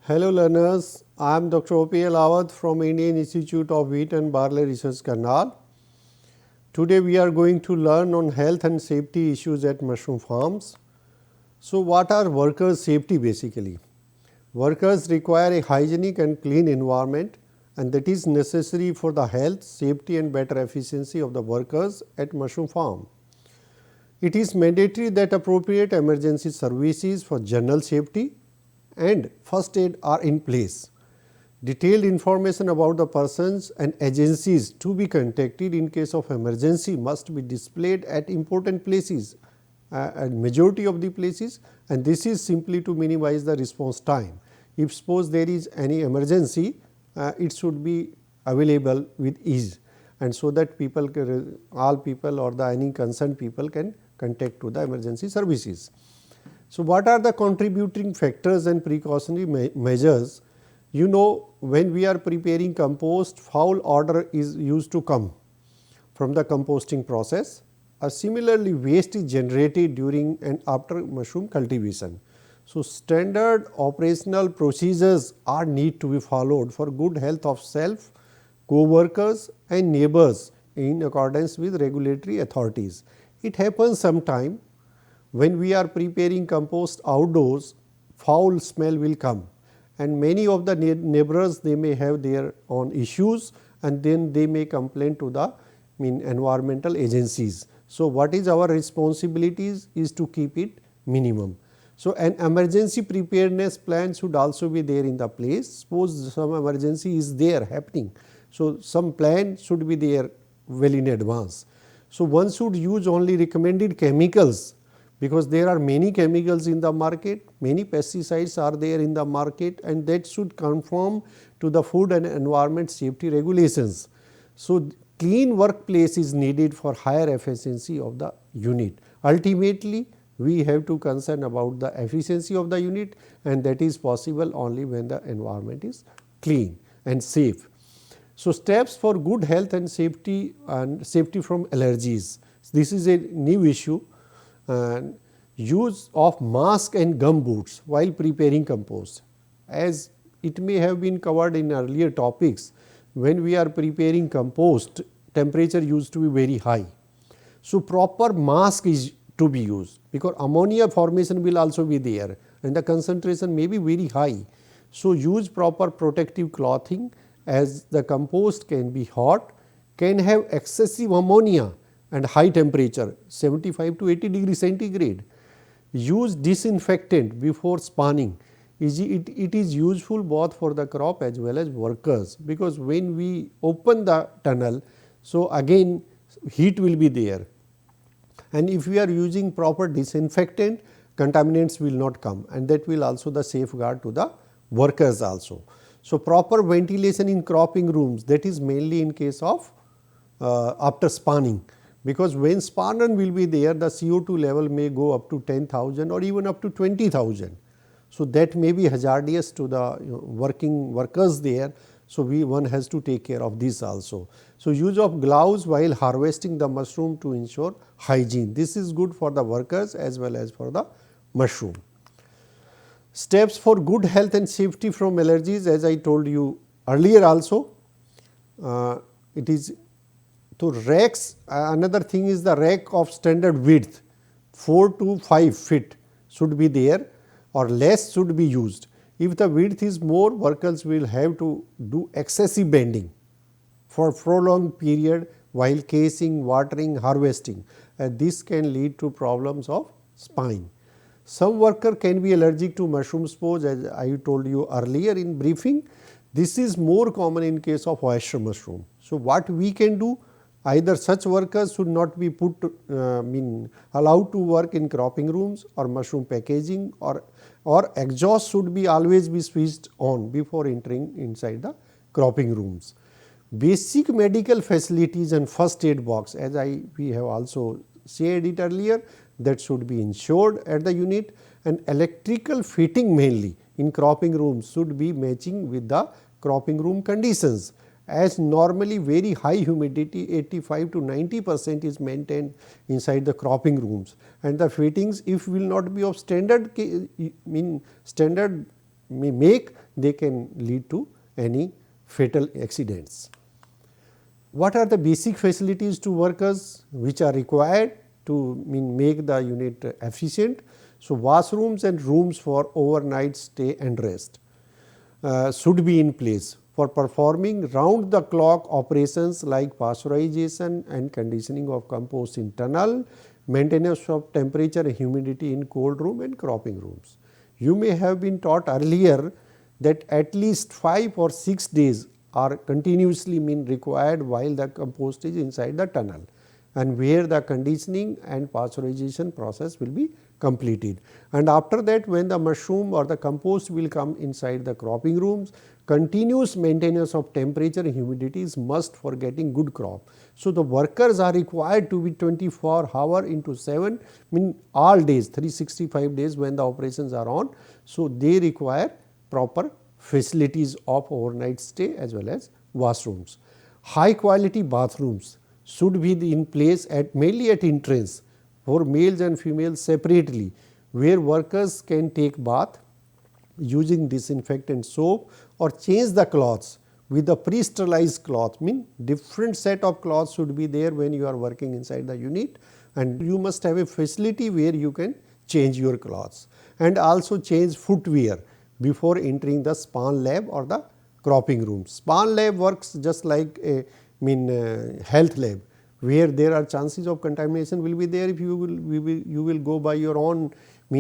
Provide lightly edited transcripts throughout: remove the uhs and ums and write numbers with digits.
Hello learners, I am Dr. O.P.L. Awad from Indian Institute of Wheat and Barley Research, Karnal. Today we are going to learn on health and safety issues at mushroom farms. So what are workers' safety basically? Workers require a hygienic and clean environment, and that is necessary for the health, safety and better efficiency of the workers at mushroom farm. It is mandatory that appropriate emergency services for general safety and first aid are in place. Detailed information about the persons and agencies to be contacted in case of emergency must be displayed at important places, at majority of the places, and this is simply to minimize the response time. If suppose there is any emergency, it should be available with ease, and so that people all people or the any concerned people can contact to the emergency services. So, what are the contributing factors and precautionary measures? You know, when we are preparing compost, foul odor is used to come from the composting process. Similarly, waste is generated during and after mushroom cultivation. So, standard operational procedures are need to be followed for good health of self, co-workers and neighbors in accordance with regulatory authorities. It happens sometime when we are preparing compost outdoors, foul smell will come, and many of the neighbors they may have their own issues, and then they may complain to the environmental agencies. So, what is our responsibilities is to keep it minimum. So, an emergency preparedness plan should also be there in the place. Suppose some emergency is there happening. So, some plan should be there well in advance. So, one should use only recommended chemicals, because there are many chemicals in the market, many pesticides are there in the market, and that should conform to the food and environment safety regulations. So, clean workplace is needed for higher efficiency of the unit. Ultimately, we have to concern about the efficiency of the unit, and that is possible only when the environment is clean and safe. So, steps for good health and safety from allergies. This is a new issue. And use of mask and gum boots while preparing compost. As it may have been covered in earlier topics, when we are preparing compost, temperature used to be very high. So, proper mask is to be used, because ammonia formation will also be there and the concentration may be very high. So, use proper protective clothing, as the compost can be hot, can have excessive ammonia and high temperature 75 to 80 degree centigrade. Use disinfectant before spanning. It is useful both for the crop as well as workers, because when we open the tunnel, so again heat will be there, and if we are using proper disinfectant, contaminants will not come, and that will also the safeguard to the workers also. So, proper ventilation in cropping rooms, that is mainly in case of after spanning, because when spanner will be there, the CO2 level may go up to 10,000 or even up to 20,000. So, that may be hazardous to the working workers there. So, one has to take care of this also. So, use of gloves while harvesting the mushroom to ensure hygiene. This is good for the workers as well as for the mushroom. Steps for good health and safety from allergies, as I told you earlier also, it is to racks. Another thing is the rack of standard width 4 to 5 feet should be there, or less should be used. If the width is more, workers will have to do excessive bending for prolonged period while casing, watering, harvesting, and this can lead to problems of spine. Some worker can be allergic to mushroom spores, as I told you earlier in briefing. This is more common in case of oyster mushroom. So, what we can do, either such workers should not be allowed to work in cropping rooms or mushroom packaging, or exhaust should be always be switched on before entering inside the cropping rooms. Basic medical facilities and first aid box, as we have also said it earlier, that should be ensured at the unit, and electrical fitting mainly in cropping rooms should be matching with the cropping room conditions, as normally very high humidity 85 to 90% is maintained inside the cropping rooms, and the fittings if will not be of standard may make, they can lead to any fatal accidents. What are the basic facilities to workers which are required to make the unit efficient? So, washrooms and rooms for overnight stay and rest should be in place for performing round the clock operations like pasteurization and conditioning of compost in tunnel, maintenance of temperature and humidity in cold room and cropping rooms. You may have been taught earlier that at least 5 or 6 days are continuously required while the compost is inside the tunnel, and where the conditioning and pasteurization process will be completed. And after that, when the mushroom or the compost will come inside the cropping rooms, continuous maintenance of temperature and humidity is must for getting good crop. So, the workers are required to be 24 hours into 7, all days, 365 days when the operations are on. So, they require proper facilities of overnight stay as well as washrooms. High quality bathrooms should be in place at mainly at entrance for males and females separately, where workers can take bath using disinfectant soap or change the cloths with the pre-sterilized cloth. Different set of cloths should be there when you are working inside the unit, and you must have a facility where you can change your clothes, and also change footwear before entering the span lab or the cropping room. Span lab works just like a health lab, where there are chances of contamination will be there if you will go by your own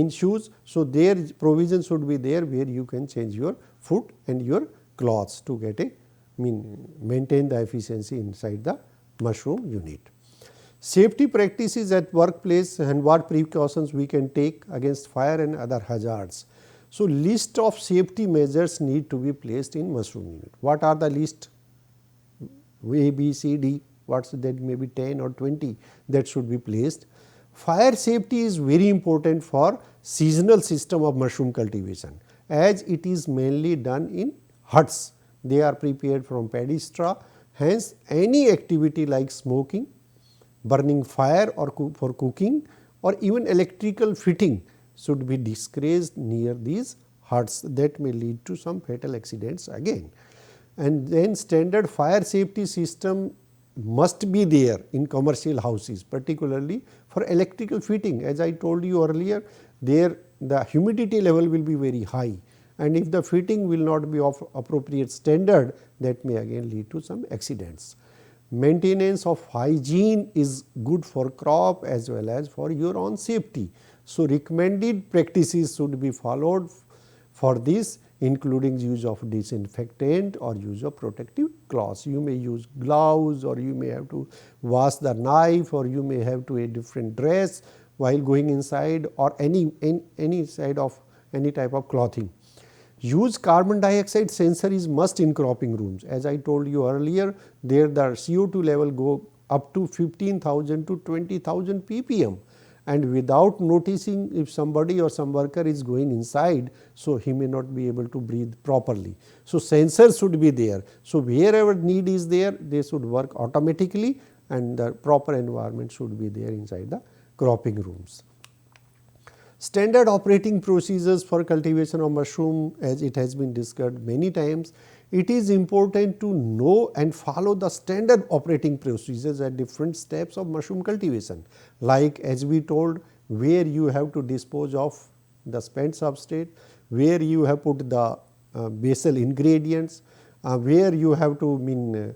shoes. So, their provision should be there where you can change your foot and your clothes to get a maintain the efficiency inside the mushroom unit. Safety practices at workplace and what precautions we can take against fire and other hazards. So, list of safety measures need to be placed in mushroom unit. What are the list? A, B, C, D, what's that, maybe 10 or 20 that should be placed. Fire safety is very important for seasonal system of mushroom cultivation, as it is mainly done in huts. They are prepared from paddy straw, hence any activity like smoking, burning fire or for cooking, or even electrical fitting should be discouraged near these huts. That may lead to some fatal accidents again. And then standard fire safety system must be there in commercial houses, particularly for electrical fitting. As I told you earlier, there the humidity level will be very high, and if the fitting will not be of appropriate standard, that may again lead to some accidents. Maintenance of hygiene is good for crop as well as for your own safety. So, recommended practices should be followed for this, including use of disinfectant or use of protective cloths. You may use gloves, or you may have to wash the knife, or you may have to a different dress while going inside, or any side of any type of clothing. Use carbon dioxide sensor is must in cropping rooms. As I told you earlier, there the CO2 level go up to 15,000 to 20,000 ppm, and without noticing if somebody or some worker is going inside, so he may not be able to breathe properly. So, sensors should be there. So, wherever need is there, they should work automatically, and the proper environment should be there inside the cropping rooms. Standard operating procedures for cultivation of mushroom, as it has been discussed many times, it is important to know and follow the standard operating procedures at different steps of mushroom cultivation, like as we told, where you have to dispose of the spent substrate, where you have put the basal ingredients, where you have to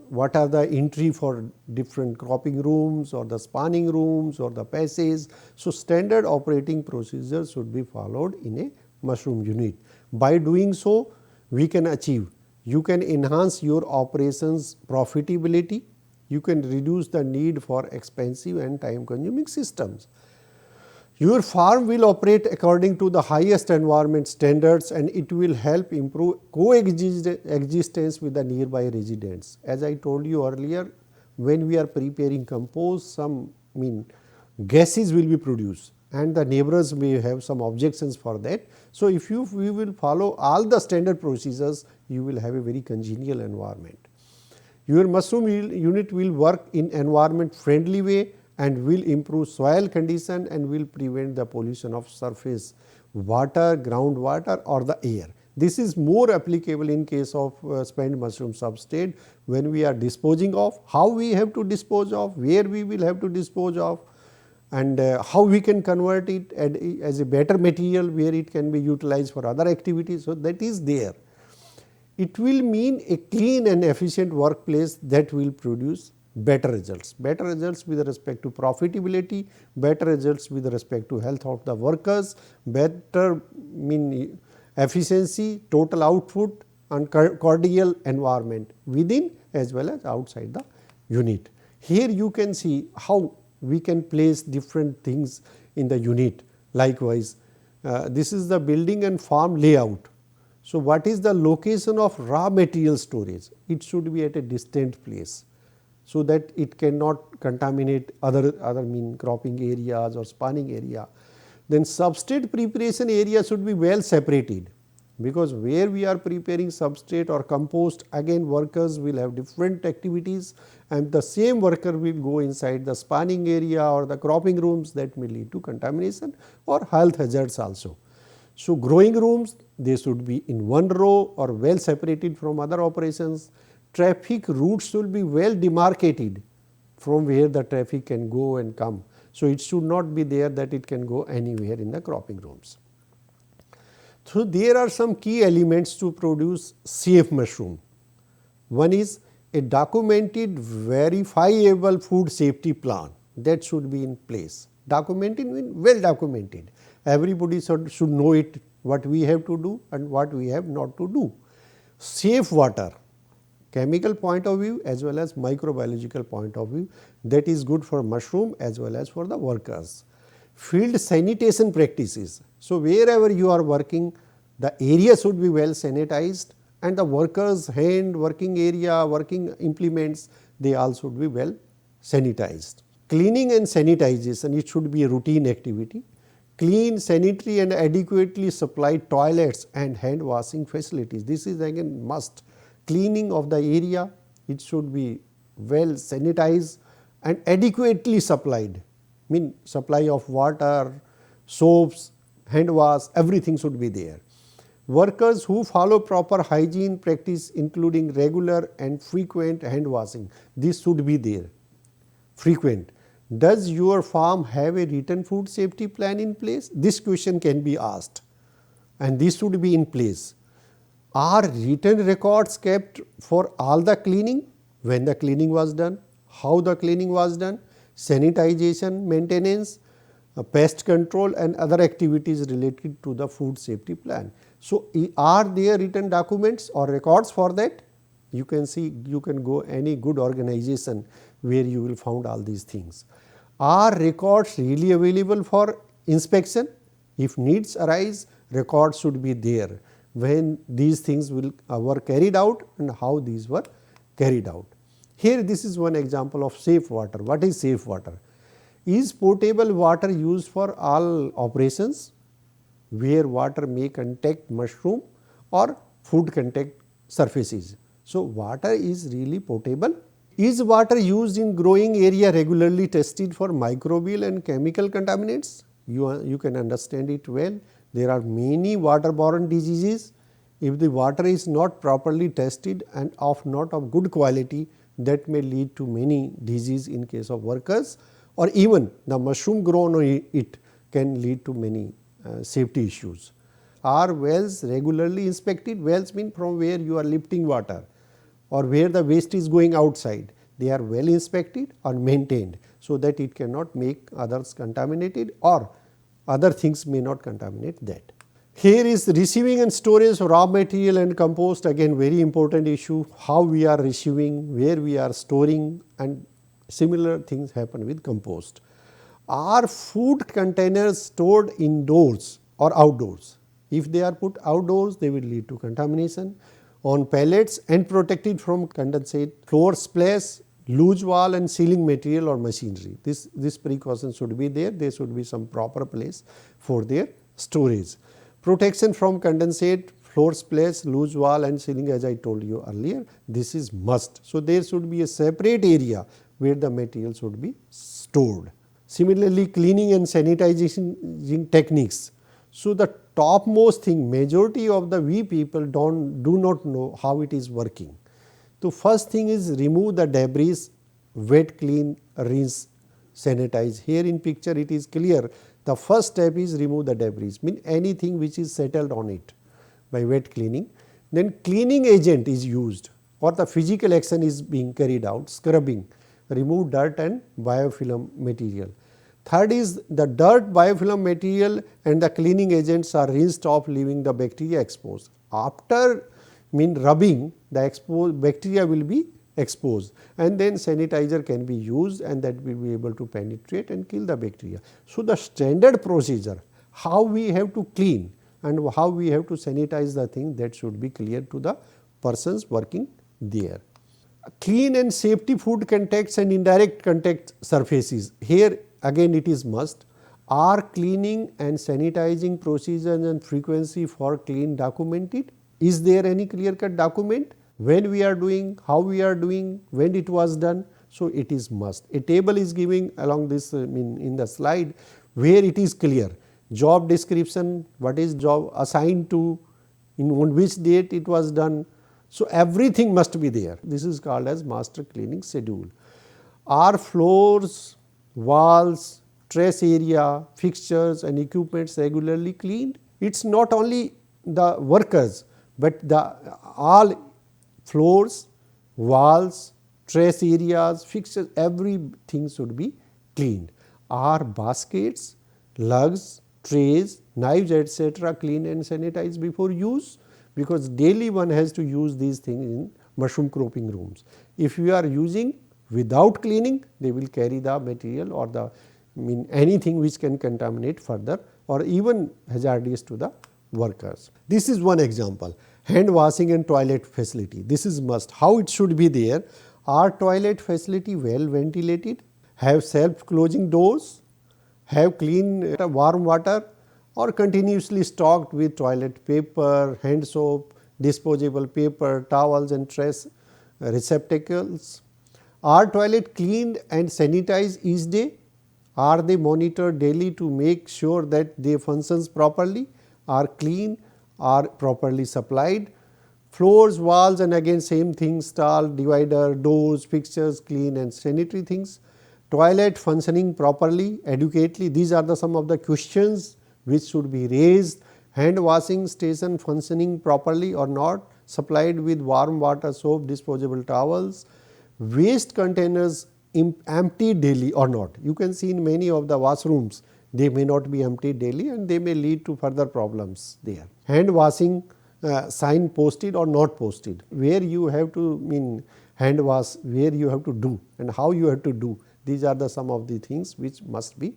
what are the entry for different cropping rooms or the spanning rooms or the passage. So, standard operating procedures should be followed in a mushroom unit. By doing so, we can achieve, you can enhance your operations profitability, you can reduce the need for expensive and time consuming systems. Your farm will operate according to the highest environment standards, and it will help improve coexistence with the nearby residents. As I told you earlier, when we are preparing compost, some gases will be produced, and the neighbors may have some objections for that. So, if we will follow all the standard procedures, you will have a very congenial environment. Your mushroom unit will work in environment friendly way and will improve soil condition and will prevent the pollution of surface water, groundwater or the air. This is more applicable in case of spent mushroom substrate when we are disposing of, how we have to dispose of, where we will have to dispose of, and how we can convert it as a better material where it can be utilized for other activities. So, that is there. It will mean a clean and efficient workplace that will produce better results with respect to profitability, better results with respect to health of the workers, better efficiency, total output and cordial environment within as well as outside the unit. Here you can see how we can place different things in the unit. Likewise, this is the building and farm layout. So, what is the location of raw material storage? It should be at a distant place, so that it cannot contaminate other cropping areas or spawning area. Then substrate preparation area should be well separated, because where we are preparing substrate or compost, again workers will have different activities and the same worker will go inside the spawning area or the cropping rooms, that may lead to contamination or health hazards also. So, growing rooms, they should be in one row or well separated from other operations. Traffic routes should be well demarcated from where the traffic can go and come. So, it should not be there that it can go anywhere in the cropping rooms. So, there are some key elements to produce safe mushroom. One is a documented verifiable food safety plan that should be in place. Documented means well documented. Everybody should know it, what we have to do and what we have not to do. Safe water, chemical point of view as well as microbiological point of view, that is good for mushroom as well as for the workers. Field sanitation practices. So, wherever you are working, the area should be well sanitized and the workers' hand, working area, working implements, they all should be well sanitized. Cleaning and sanitization, it should be a routine activity. Clean, sanitary and adequately supplied toilets and hand washing facilities. This is again must. Cleaning of the area, it should be well sanitized and adequately supplied. Supply of water, soaps, hand wash, everything should be there. Workers who follow proper hygiene practice, including regular and frequent hand washing, this should be there. Frequent. Does your farm have a written food safety plan in place? This question can be asked and this should be in place. Are written records kept for all the cleaning, when the cleaning was done, how the cleaning was done, sanitization, maintenance, pest control and other activities related to the food safety plan. So, are there written documents or records for that? You can see, you can go any good organization where you will find all these things. Are records really available for inspection? If needs arise, records should be there when these things were carried out and how these were carried out. Here this is one example of safe water. What is safe water? Is potable water used for all operations where water may contact mushroom or food contact surfaces. So, water is really potable. Is water used in growing area regularly tested for microbial and chemical contaminants? You can understand it well. There are many waterborne diseases. If the water is not properly tested and not of good quality, that may lead to many diseases in case of workers, or even the mushroom grown on it can lead to many safety issues. Are wells regularly inspected? Wells mean from where you are lifting water or where the waste is going outside. They are well inspected or maintained, so that it cannot make others contaminated or other things may not contaminate that. Here is receiving and storage of raw material and compost, again very important issue, how we are receiving, where we are storing, and similar things happen with compost. Are food containers stored indoors or outdoors? If they are put outdoors, they will lead to contamination. On pallets and protected from condensate, floor splash, loose wall and ceiling material or machinery. This precaution should be there. There should be some proper place for their storage. Protection from condensate, floor splash, loose wall and ceiling, as I told you earlier, this is must. So, there should be a separate area where the material should be stored. Similarly, cleaning and sanitization techniques. So, the topmost thing, majority of the we people do not know how it is working. So, first thing is remove the debris, wet, clean, rinse, sanitize. Here in picture it is clear. The first step is remove the debris, mean anything which is settled on it by wet cleaning. Then cleaning agent is used or the physical action is being carried out, scrubbing, remove dirt and biofilm material. Third is the dirt, biofilm material and the cleaning agents are rinsed off, leaving the bacteria exposed. After rubbing, the exposed bacteria will be exposed and then sanitizer can be used and that will be able to penetrate and kill the bacteria. So, the standard procedure, how we have to clean and how we have to sanitize the thing, that should be clear to the persons working there. Clean and safety food contacts and indirect contact surfaces. Here again it is must. Are cleaning and sanitizing procedures and frequency for clean documented? Is there any clear cut document? When we are doing, how we are doing, when it was done? So, it is must. A table is giving along this in the slide where it is clear. Job description, what is job assigned to, on which date it was done. So, everything must be there. This is called as master cleaning schedule. Are floors, walls, trash area, fixtures and equipments regularly cleaned? It is not only the workers, but the all floors, walls, trash areas, fixtures, everything should be cleaned. Are baskets, lugs, trays, knives, etc. clean and sanitized before use? Because daily one has to use these things in mushroom cropping rooms. If you are using without cleaning, they will carry the material or the anything which can contaminate further or even hazardous to the workers. This is one example. Hand washing and toilet facility. This is must. How it should be there? Are toilet facility well ventilated? Have self closing doors? Have clean warm water? Or continuously stocked with toilet paper, hand soap, disposable paper, towels and trash receptacles? Are toilet cleaned and sanitized each day? Are they monitored daily to make sure that they functions properly, are clean, are properly supplied? Floors, walls and again same thing, stall, divider, doors, fixtures, clean and sanitary things. Toilet functioning properly, adequately, these are the some of the questions which should be raised. Hand washing station functioning properly or not, supplied with warm water, soap, disposable towels. Waste containers emptied daily or not. You can see in many of the washrooms, they may not be emptied daily and they may lead to further problems there. Hand washing sign posted or not posted, where you have to hand wash, where you have to do and how you have to do. These are the some of the things which must be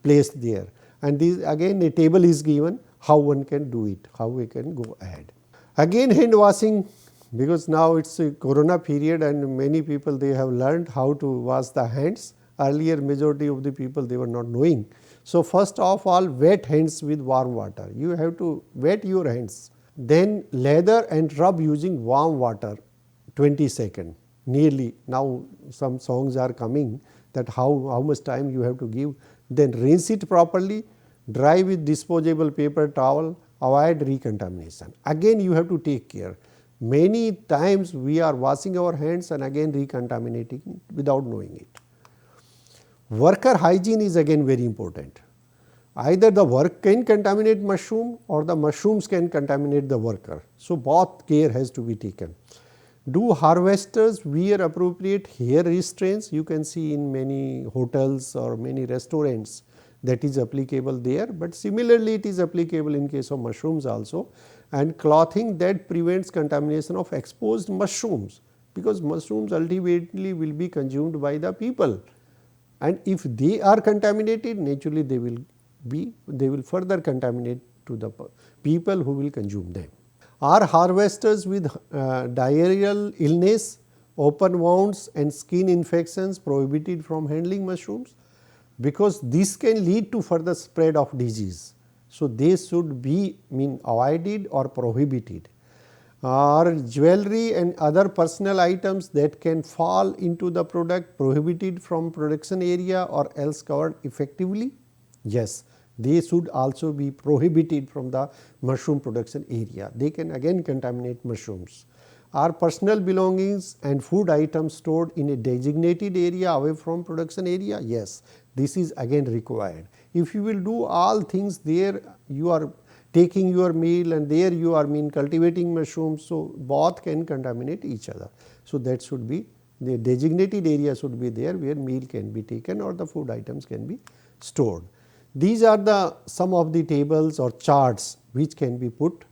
placed there. And these again a table is given how one can do it, how we can go ahead. Again hand washing, because now it is a corona period and many people they have learned how to wash the hands. Earlier majority of the people they were not knowing. So, first of all wet hands with warm water, you have to wet your hands, then lather and rub using warm water 20 seconds nearly. Now some songs are coming that how much time you have to give, then rinse it properly, dry with disposable paper towel, avoid recontamination. Again you have to take care. Many times we are washing our hands and again recontaminating without knowing it. Worker hygiene is again very important. Either the work can contaminate mushroom or the mushrooms can contaminate the worker. So, both care has to be taken. Do harvesters wear appropriate hair restraints? You can see in many hotels or many restaurants that is applicable there, but similarly it is applicable in case of mushrooms also. And clothing that prevents contamination of exposed mushrooms, because mushrooms ultimately will be consumed by the people, and if they are contaminated, naturally they will further contaminate to the people who will consume them. Are harvesters with diarrheal illness, open wounds and skin infections prohibited from handling mushrooms? Because this can lead to further spread of disease. So, they should be avoided or prohibited. Are jewelry and other personal items that can fall into the product prohibited from production area or else covered effectively? Yes, They should also be prohibited from the mushroom production area. They can again contaminate mushrooms. Are personal belongings and food items stored in a designated area away from production area? Yes, this is again required. If you will do all things there, you are taking your meal and there you are cultivating mushrooms, so both can contaminate each other. So that should be the designated area should be there where meal can be taken or the food items can be stored. These are the some of the tables or charts which can be put,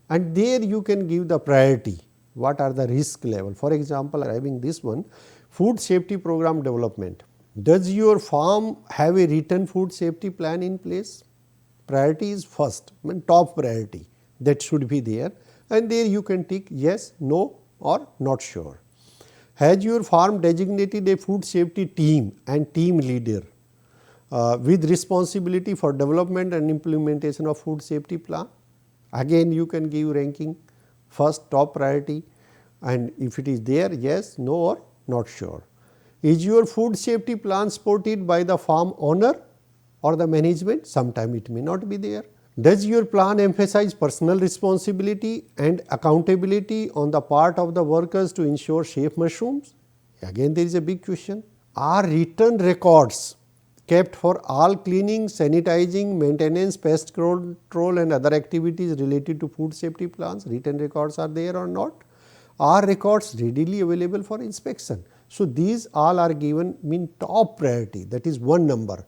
and there you can give the priority. What are the risk level? For example, having this one, food safety program development. Does your farm have a written food safety plan in place? Priority is first, top priority, that should be there, and there you can tick yes, no or not sure. Has your farm designated a food safety team and team leader with responsibility for development and implementation of food safety plan? Again you can give ranking, first top priority, and if it is there, yes, no or not sure. Is your food safety plan supported by the farm owner or the management? Sometime it may not be there. Does your plan emphasize personal responsibility and accountability on the part of the workers to ensure safe mushrooms? Again there is a big question. Are written records kept for all cleaning, sanitizing, maintenance, pest control and other activities related to food safety plans? Written records are there or not? Are records readily available for inspection? So these all are given top priority, that is one number,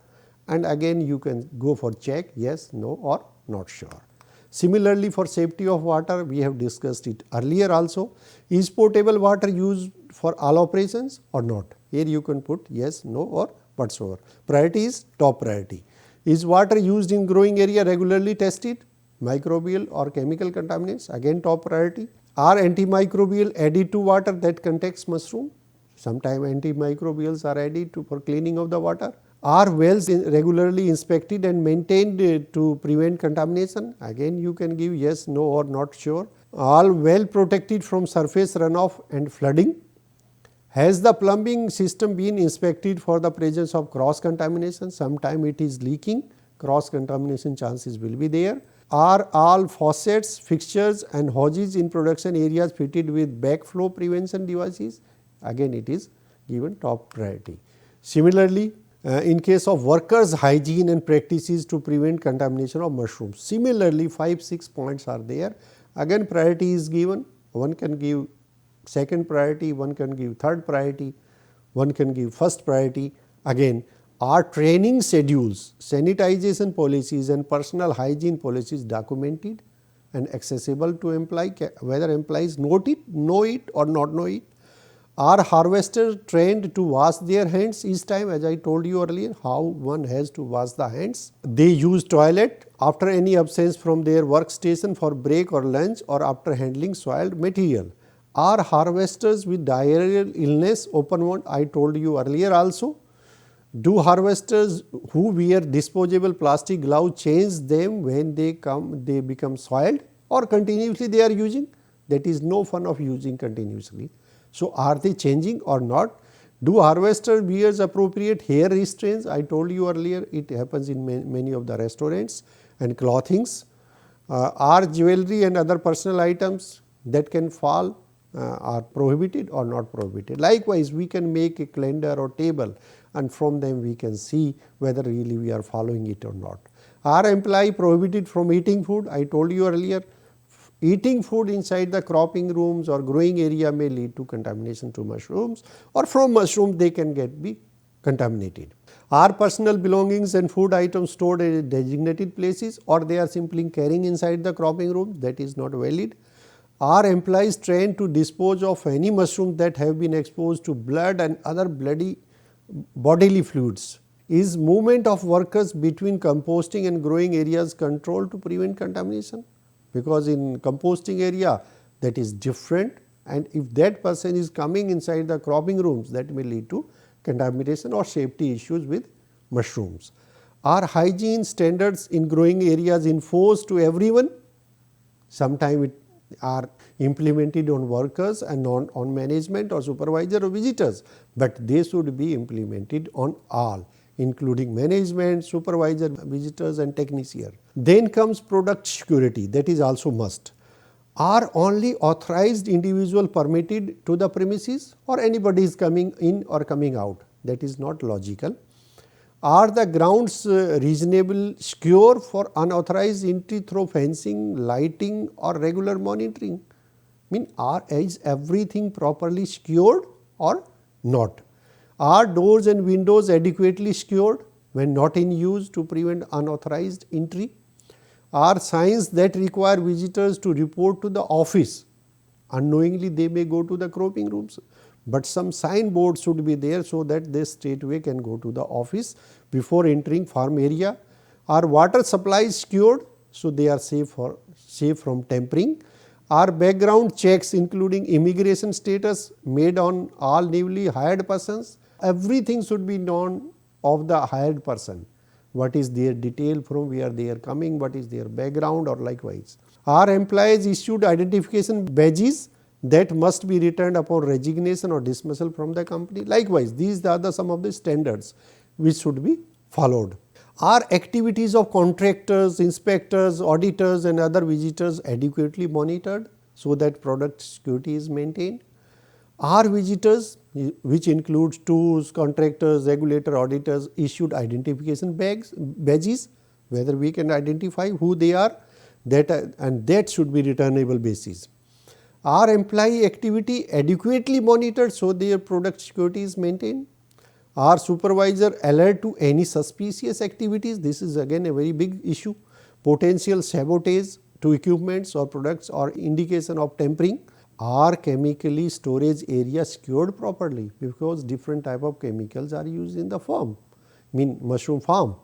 and again you can go for check yes, no or not sure. Similarly, for safety of water, we have discussed it earlier also. Is potable water used for all operations or not? Here you can put yes, no or whatsoever. Priority is top priority. Is water used in growing area regularly tested? Microbial or chemical contaminants? Again top priority. Are antimicrobial added to water that contains mushroom? Sometimes antimicrobials are added for cleaning of the water. Are wells regularly inspected and maintained to prevent contamination? Again you can give yes, no or not sure. All well protected from surface runoff and flooding? Has the plumbing system been inspected for the presence of cross contamination? Sometime it is leaking, cross contamination chances will be there. Are all faucets, fixtures and hoses in production areas fitted with backflow prevention devices? Again it is given top priority. Similarly, in case of workers' hygiene and practices to prevent contamination of mushrooms, similarly 5-6 points are there. Again priority is given, one can give second priority, one can give third priority, one can give first priority. Again, are training schedules, sanitization policies and personal hygiene policies documented and accessible to employee, whether employees know it or not know it? Are harvesters trained to wash their hands each time, as I told you earlier, how one has to wash the hands? They use toilet after any absence from their workstation for break or lunch or after handling soiled material. Are harvesters with diarrheal illness open wound? I told you earlier also. Do harvesters who wear disposable plastic gloves change them when they become soiled, or continuously they are using? That is no fun of using continuously. So are they changing or not? Do harvester wears appropriate hair restraints? I told you earlier it happens in many of the restaurants. And clothings. Are jewelry and other personal items that can fall are prohibited or not prohibited? Likewise, we can make a calendar or table and from them we can see whether really we are following it or not. Are employee prohibited from eating food? I told you earlier, eating food inside the cropping rooms or growing area may lead to contamination to mushrooms, or from mushrooms they can be contaminated. Are personal belongings and food items stored at designated places, or they are simply carrying inside the cropping room? That is not valid. Are employees trained to dispose of any mushrooms that have been exposed to blood and other bodily fluids? Is movement of workers between composting and growing areas controlled to prevent contamination? Because in composting area that is different, and if that person is coming inside the cropping rooms, that may lead to contamination or safety issues with mushrooms. Are hygiene standards in growing areas enforced to everyone? Sometimes it are implemented on workers and on management or supervisor or visitors, but they should be implemented on all. including management, supervisor, visitors and technician. Then comes product security, that is also must. Are only authorized individual permitted to the premises or anybody is coming in or coming out? That is not logical. Are the grounds reasonable secure for unauthorized entry through fencing, lighting or regular monitoring? Is everything properly secured or not? Are doors and windows adequately secured when not in use to prevent unauthorized entry? Are signs that require visitors to report to the office? Unknowingly they may go to the cropping rooms, but some signboard should be there so that they straightway can go to the office before entering farm area. Are water supplies secured so they are safe from tampering? Are background checks including immigration status made on all newly hired persons? Everything should be known of the hired person. What is their detail, from where they are coming, what is their background or likewise. Are employees issued identification badges that must be returned upon resignation or dismissal from the company? Likewise, these are some of the standards which should be followed. Are activities of contractors, inspectors, auditors and other visitors adequately monitored so that product security is maintained? Are visitors, which includes tools, contractors, regulator, auditors, issued identification badges, whether we can identify who they are, and that should be returnable basis. Are employee activity adequately monitored so their product security is maintained? Are supervisor alert to any suspicious activities? This is again a very big issue. Potential sabotage to equipments or products or indication of tampering. Are chemically storage areas secured properly, because different type of chemicals are used in the farm, mushroom farm,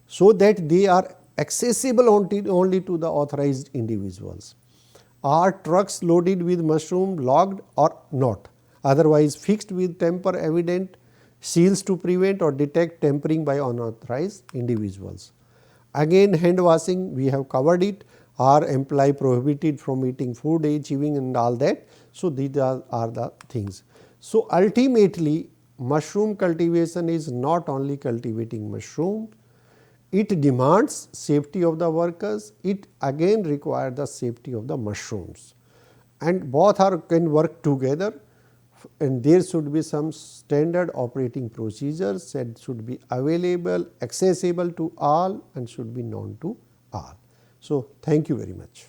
so that they are accessible only to the authorized individuals. Are trucks loaded with mushroom locked or not, otherwise fixed with tamper evident seals to prevent or detect tampering by unauthorized individuals. Again, hand washing, we have covered it. Are employee prohibited from eating food, chewing and all that. So, these are the things. So, ultimately mushroom cultivation is not only cultivating mushroom, it demands safety of the workers, it again requires the safety of the mushrooms, and both can work together, and there should be some standard operating procedures that should be available, accessible to all and should be known to all. So, thank you very much.